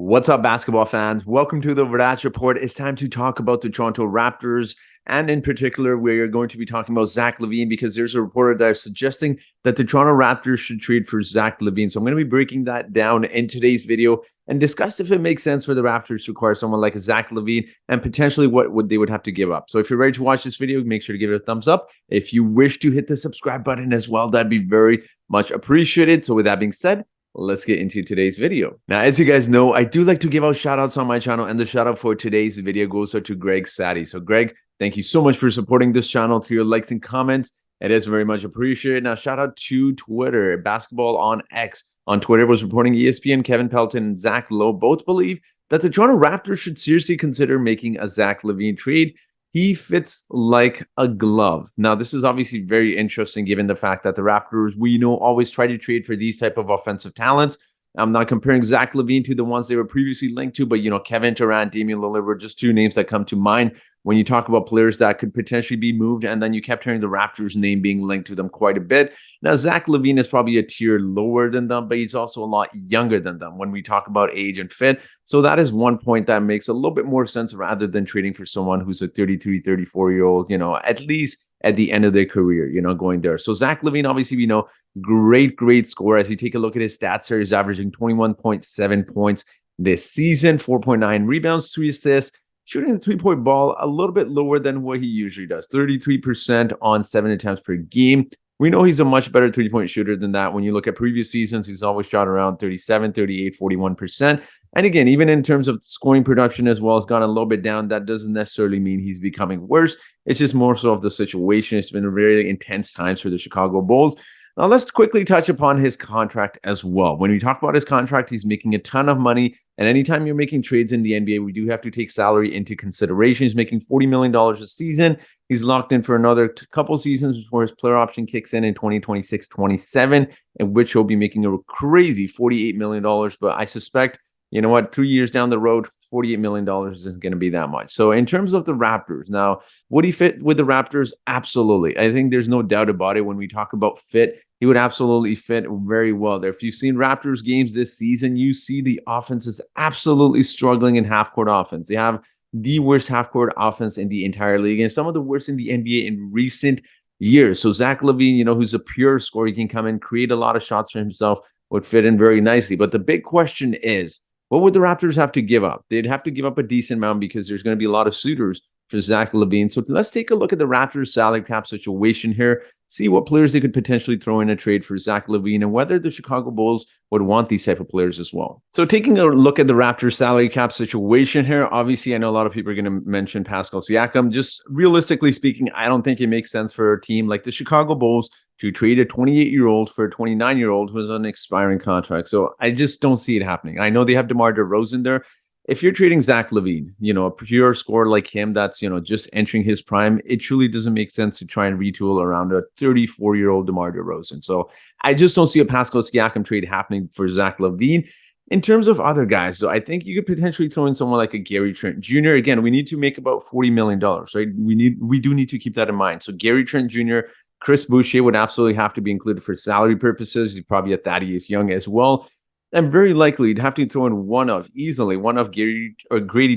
What's up, basketball fans? Welcome to the Radatz Report. It's time to talk about the Toronto Raptors, and in particular, we're going to be talking about Zach Lavine because there's a reporter that is suggesting that the Toronto Raptors should trade for Zach Lavine. So I'm going to be breaking that down in today's video and discuss if it makes sense for the Raptors to acquire someone like a Zach Lavine and potentially what they would have to give up. So if you're ready to watch this video, make sure to give it a thumbs up. If you wish to hit the subscribe button as well, that'd be very much appreciated. So with that being said, let's get into today's video. Now, as you guys know, I do like to give out shout outs on my channel, and the shout out for today's video goes out to Greg Sadie. So Greg, thank you so much for supporting this channel, through your likes and comments. It is very much appreciated. Now, shout out to Twitter. Basketball on X on Twitter was reporting ESPN, Kevin Pelton, and Zach Lowe both believe that the Toronto Raptors should seriously consider making a Zach Lavine trade. He fits like a glove. Now, this is obviously very interesting given the fact that the Raptors, we know, always try to trade for these type of offensive talents. I'm not comparing Zach Lavine to the ones they were previously linked to, but, Kevin Durant, Damian Lillard were just two names that come to mind when you talk about players that could potentially be moved. And then you kept hearing the Raptors name being linked to them quite a bit. Now, Zach Lavine is probably a tier lower than them, but he's also a lot younger than them when we talk about age and fit. So that is one point that makes a little bit more sense rather than trading for someone who's a 33, 34-year-old, at least at the end of their career, going there. So Zach Lavine, obviously, we know, great scorer. As you take a look at his stats here, he's averaging 21.7 points this season, 4.9 rebounds, 3 assists, shooting the three-point ball a little bit lower than what he usually does, 33% on 7 attempts per game. We know he's a much better three-point shooter than that. When you look at previous seasons, he's always shot around 37, 38, 41%. And again, even in terms of scoring production as well, it's gone a little bit down. That doesn't necessarily mean he's becoming worse. It's just more so of the situation. It's been very intense times for the Chicago Bulls. Now, let's quickly touch upon his contract as well. When we talk about his contract, he's making a ton of money. And anytime you're making trades in the NBA, we do have to take salary into consideration. He's making $40 million a season. He's locked in for another couple seasons before his player option kicks in 2026-27, in which he'll be making a crazy $48 million. But I suspect, 3 years down the road, $48 million isn't going to be that much. So in terms of the Raptors, now, would he fit with the Raptors? Absolutely. I think there's no doubt about it. When we talk about fit, he would absolutely fit very well there. If you've seen Raptors games this season, you see the offense is absolutely struggling in half-court offense. They have the worst half-court offense in the entire league, and some of the worst in the NBA in recent years. So Zach Lavine, who's a pure scorer, he can come in, create a lot of shots for himself, would fit in very nicely. But the big question is, what would the Raptors have to give up? They'd have to give up a decent amount because there's going to be a lot of suitors for Zach Lavine. So let's take a look at the Raptors salary cap situation here, see what players they could potentially throw in a trade for Zach Lavine and whether the Chicago Bulls would want these type of players as well. So taking a look at the Raptors salary cap situation here, obviously I know a lot of people are going to mention Pascal Siakam. Just realistically speaking, I don't think it makes sense for a team like the Chicago Bulls to trade a 28-year-old for a 29-year-old who's on an expiring contract. So I just don't see it happening. I know they have DeMar DeRozan there. If you're trading Zach Lavine, a pure scorer like him that's, just entering his prime, it truly doesn't make sense to try and retool around a 34-year-old DeMar DeRozan. So I just don't see a Pascal Siakam trade happening for Zach Lavine. In terms of other guys, though, I think you could potentially throw in someone like a Gary Trent Jr. Again, we need to make about $40 million, right? We do need to keep that in mind. So Gary Trent Jr., Chris Boucher would absolutely have to be included for salary purposes. He's probably a Thaddeus Young as well. And very likely you'd have to throw in easily one of Grady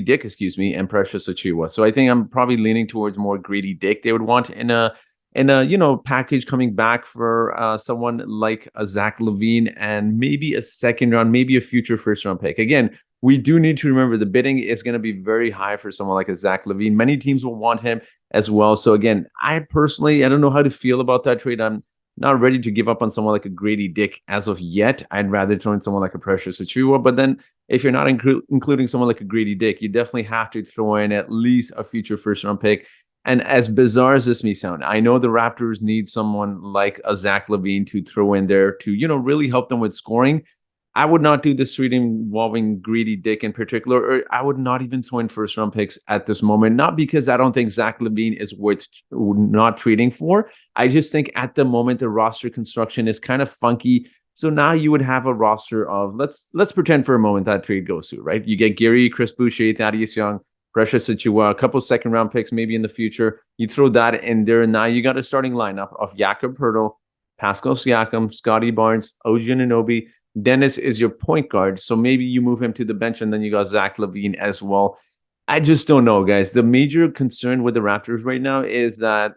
Dick, and Precious Achiuwa. So I think I'm probably leaning towards more Grady Dick. They would want in a package coming back for someone like a Zach Lavine and maybe a second round, maybe a future first round pick. Again, we do need to remember the bidding is going to be very high for someone like a Zach Lavine. Many teams will want him as well. So again, I don't know how to feel about that trade. I'm not ready to give up on someone like a Grady Dick as of yet. I'd rather throw in someone like a Precious Achiuwa. But then if you're not including someone like a Grady Dick, you definitely have to throw in at least a future first-round pick. And as bizarre as this may sound, I know the Raptors need someone like a Zach Lavine to throw in there to, really help them with scoring. I would not do this trade involving Grady Dick in particular, or I would not even throw in first-round picks at this moment. Not because I don't think Zach Lavine is worth not trading for. I just think at the moment the roster construction is kind of funky. So now you would have a roster of let's pretend for a moment that trade goes through, right? You get Gary, Chris Boucher, Thaddeus Young, Precious Achiuwa, a couple second-round picks maybe in the future. You throw that in there, and now you got a starting lineup of Jakob Poeltl, Pascal Siakam, Scotty Barnes, OG Anunoby, Dennis is your point guard. So maybe you move him to the bench and then you got Zach Lavine as well. I just don't know, guys. The major concern with the Raptors right now is that,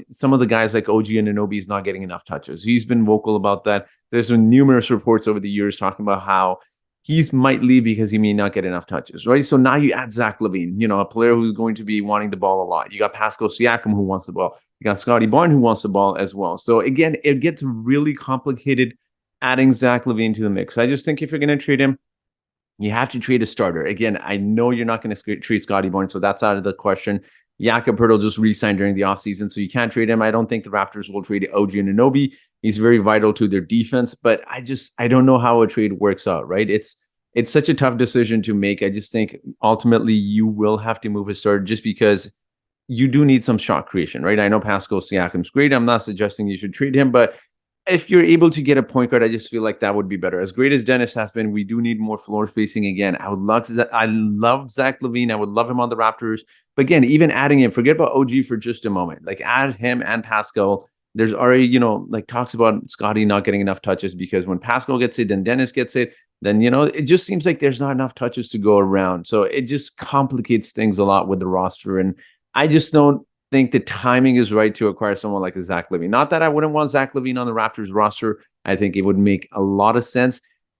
some of the guys like OG and Anunoby is not getting enough touches. He's been vocal about that. There's been numerous reports over the years talking about how he's might leave because he may not get enough touches, right? So now you add Zach Lavine, a player who's going to be wanting the ball a lot. You got Pascal Siakam who wants the ball. You got Scottie Barnes who wants the ball as well. So again, it gets really complicated adding Zach Lavine to the mix. I just think if you're going to trade him, you have to trade a starter. Again, I know you're not going to trade Scottie Barnes, so that's out of the question. Jakob Poeltl just re-signed during the offseason, so you can't trade him. I don't think the Raptors will trade OG Anunoby. He's very vital to their defense, but I don't know how a trade works out, right? It's such a tough decision to make. I just think ultimately you will have to move a starter just because you do need some shot creation, right? I know Pascal Siakam's great. I'm not suggesting you should trade him, but if you're able to get a point guard, I just feel like that would be better. As great as Dennis has been, we do need more floor spacing again. I love Zach Lavine. I would love him on the Raptors. But again, even adding him, forget about OG for just a moment. Like add him and Pascal. There's already, like talks about Scottie not getting enough touches because when Pascal gets it, then Dennis gets it. Then, it just seems like there's not enough touches to go around. So it just complicates things a lot with the roster. And I just don't think the timing is right to acquire someone like a Zach Lavine. Not that I wouldn't want Zach Lavine on the Raptors roster. I think it would make a lot of sense.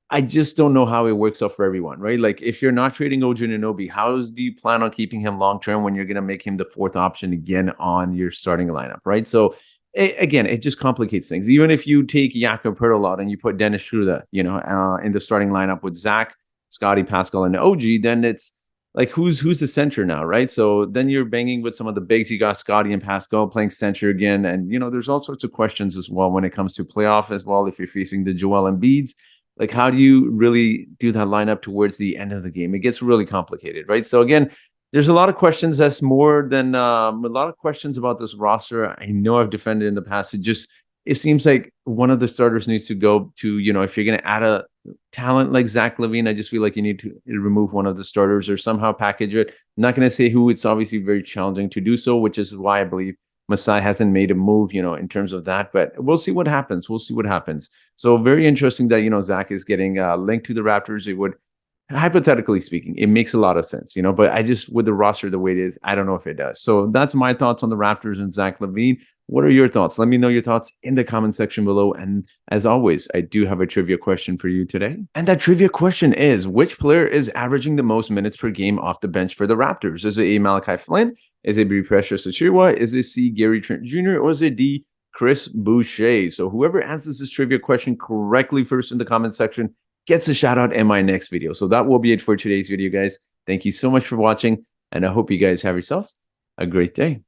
I just don't know how it works out for everyone, right? Like if you're not trading OG Anunoby, how do you plan on keeping him long-term when you're going to make him the fourth option again on your starting lineup, right? So again, it just complicates things. Even if you take Jakob Poeltl out and you put Dennis Schroeder, in the starting lineup with Zach, Scottie, Pascal, and OG, then it's like who's the center now, right? So then you're banging with some of the bigs. You got Scottie and Pascal playing center again, and there's all sorts of questions as well when it comes to playoff as well. If you're facing the Joel Embiids, like how do you really do that lineup towards the end of the game? It gets really complicated, right? So again, there's a lot of questions. That's more than a lot of questions about this roster. I know I've defended in the past. It seems like one of the starters needs to go to, if you're going to add a talent like Zach Lavine, I just feel like you need to remove one of the starters or somehow package it. I'm not going to say who. It's obviously very challenging to do so, which is why I believe Masai hasn't made a move, in terms of that. But we'll see what happens. So very interesting that, Zach is getting linked to the Raptors. It would, hypothetically speaking, it makes a lot of sense, but I just, with the roster the way it is, I don't know if it does. So that's my thoughts on the Raptors and Zach Lavine. What are your thoughts? Let me know your thoughts in the comment section below. And as always, I do have a trivia question for you today. And that trivia question is, which player is averaging the most minutes per game off the bench for the Raptors? Is it A, Malachi Flynn? Is it B, Precious Achiuwa? Is it C, Gary Trent Jr.? Or is it D, Chris Boucher? So whoever answers this trivia question correctly first in the comment section gets a shout out in my next video. So that will be it for today's video, guys. Thank you so much for watching, and I hope you guys have yourselves a great day.